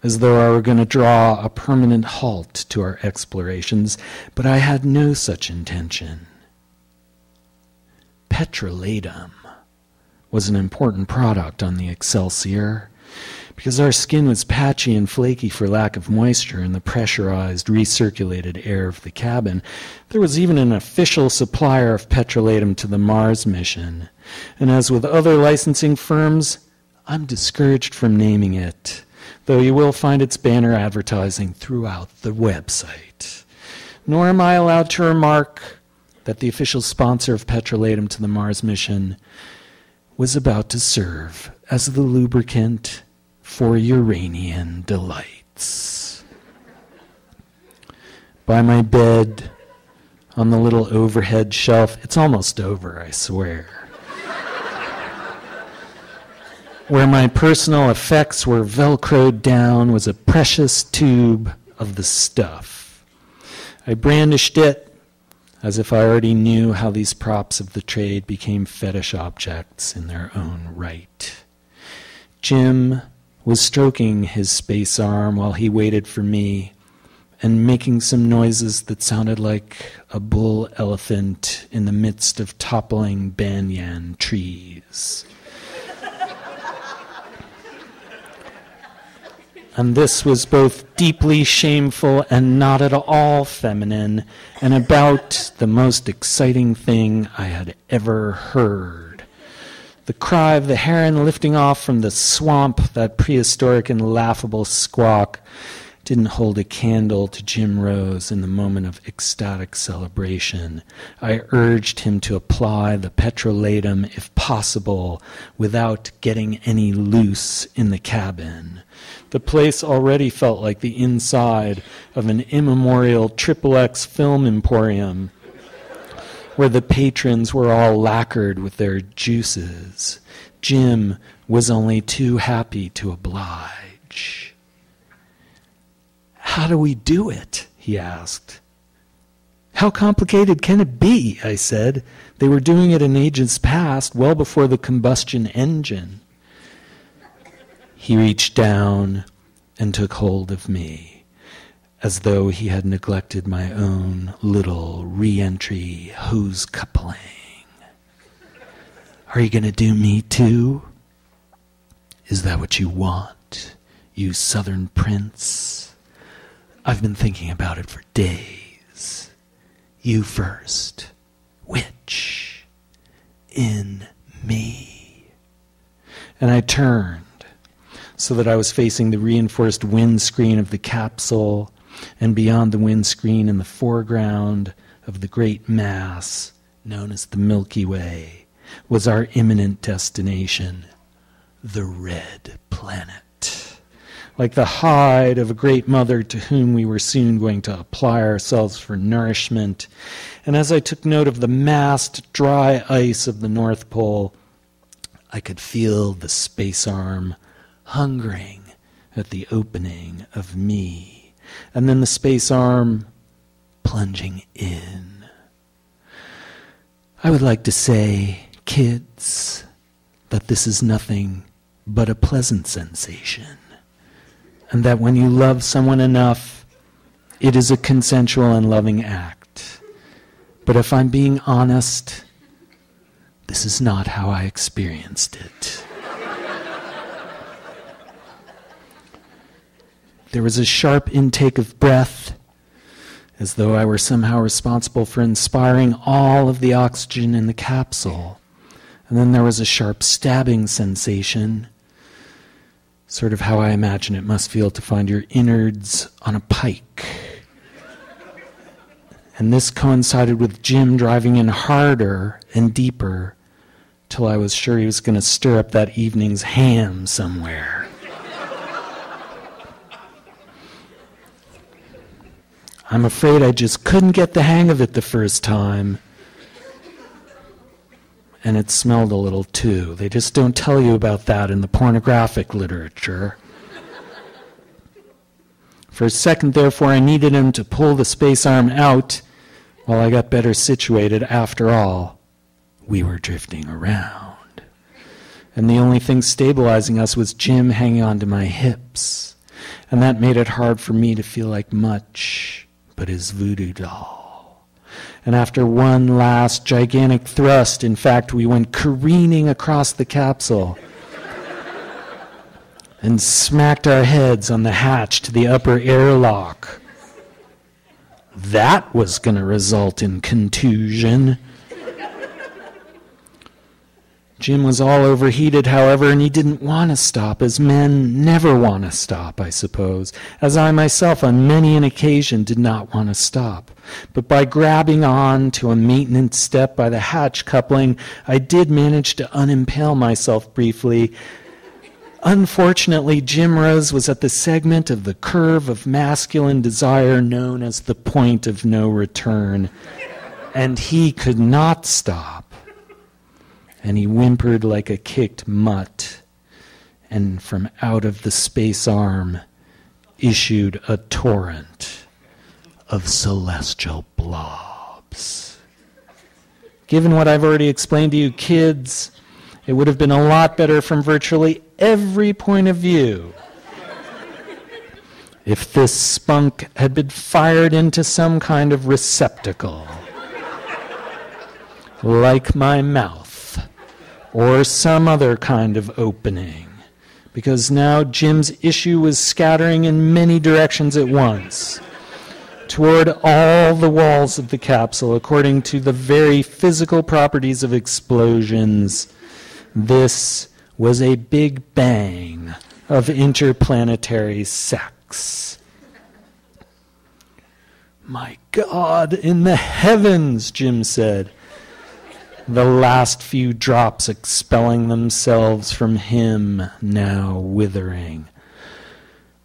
as though I were going to draw a permanent halt to our explorations, but I had no such intention. Petrolatum was an important product on the Excelsior, because our skin was patchy and flaky for lack of moisture in the pressurized, recirculated air of the cabin. There was even an official supplier of petrolatum to the Mars mission. And as with other licensing firms, I'm discouraged from naming it, though you will find its banner advertising throughout the website. Nor am I allowed to remark that the official sponsor of petrolatum to the Mars mission was about to serve as the lubricant for Uranian delights. By my bed, on the little overhead shelf, it's almost over, I swear, where my personal effects were velcroed down, was a precious tube of the stuff. I brandished it as if I already knew how these props of the trade became fetish objects in their own right. Jim was stroking his space arm while he waited for me and making some noises that sounded like a bull elephant in the midst of toppling banyan trees. And this was both deeply shameful and not at all feminine, and about the most exciting thing I had ever heard. The cry of the heron lifting off from the swamp, that prehistoric and laughable squawk, didn't hold a candle to Jim Rose in the moment of ecstatic celebration. I urged him to apply the petrolatum, if possible, without getting any loose in the cabin. The place already felt like the inside of an immemorial XXX film emporium, where the patrons were all lacquered with their juices. Jim was only too happy to oblige. "How do we do it?" he asked. "How complicated can it be?" I said. "They were doing it in ages past, well before the combustion engine." He reached down and took hold of me, as though he had neglected my own little re-entry hose coupling. "Are you going to do me too? Is that what you want, you Southern prince? I've been thinking about it for days. You first. Which? In me." And I turned so that I was facing the reinforced windscreen of the capsule, and beyond the windscreen in the foreground of the great mass known as the Milky Way was our imminent destination, the red planet. Like the hide of a great mother to whom we were soon going to apply ourselves for nourishment. And as I took note of the massed dry ice of the North Pole, I could feel the space arm hungering at the opening of me, and then the space arm plunging in. I would like to say, kids, that this is nothing but a pleasant sensation, and that when you love someone enough, it is a consensual and loving act. But if I'm being honest, this is not how I experienced it. There was a sharp intake of breath, as though I were somehow responsible for inspiring all of the oxygen in the capsule. And then there was a sharp stabbing sensation, sort of how I imagine it must feel to find your innards on a pike. And this coincided with Jim driving in harder and deeper, till I was sure he was going to stir up that evening's ham somewhere. I'm afraid I just couldn't get the hang of it the first time. And it smelled a little too. They just don't tell you about that in the pornographic literature. For a second, therefore, I needed him to pull the space arm out while I got better situated. After all, we were drifting around. And the only thing stabilizing us was Jim hanging onto my hips. And that made it hard for me to feel like much but his voodoo doll. And after one last gigantic thrust, in fact, we went careening across the capsule and smacked our heads on the hatch to the upper airlock. That was going to result in contusion. Jim was all overheated, however, and he didn't want to stop, as men never want to stop, I suppose, as I myself on many an occasion did not want to stop. But by grabbing on to a maintenance step by the hatch coupling, I did manage to unimpale myself briefly. Unfortunately, Jim Rose was at the segment of the curve of masculine desire known as the point of no return, and he could not stop. And he whimpered like a kicked mutt, and from out of the space arm issued a torrent of celestial blobs. Given what I've already explained to you kids, it would have been a lot better from virtually every point of view if this spunk had been fired into some kind of receptacle, like my mouth, or some other kind of opening, because now Jim's issue was scattering in many directions at once, toward all the walls of the capsule, according to the very physical properties of explosions. This was a big bang of interplanetary sex. My God, in the heavens, Jim said, the last few drops expelling themselves from him, now withering.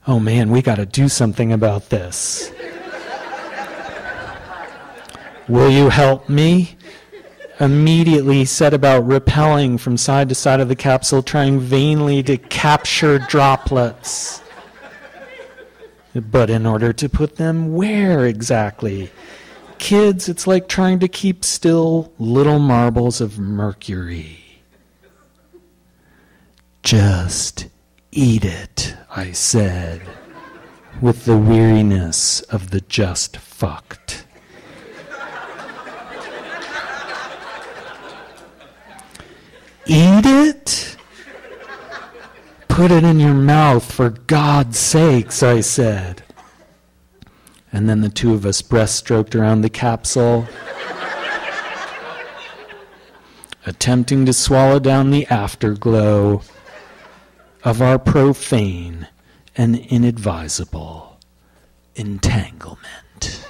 Oh man, we got to do something about this. Will you help me? Immediately set about rappelling from side to side of the capsule, trying vainly to capture droplets. But in order to put them where exactly? Kids, it's like trying to keep still little marbles of mercury. Just eat it, I said, with the weariness of the just fucked. Eat it? Put it in your mouth, for God's sakes, I said. And then the two of us breaststroked around the capsule, attempting to swallow down the afterglow of our profane and inadvisable entanglement.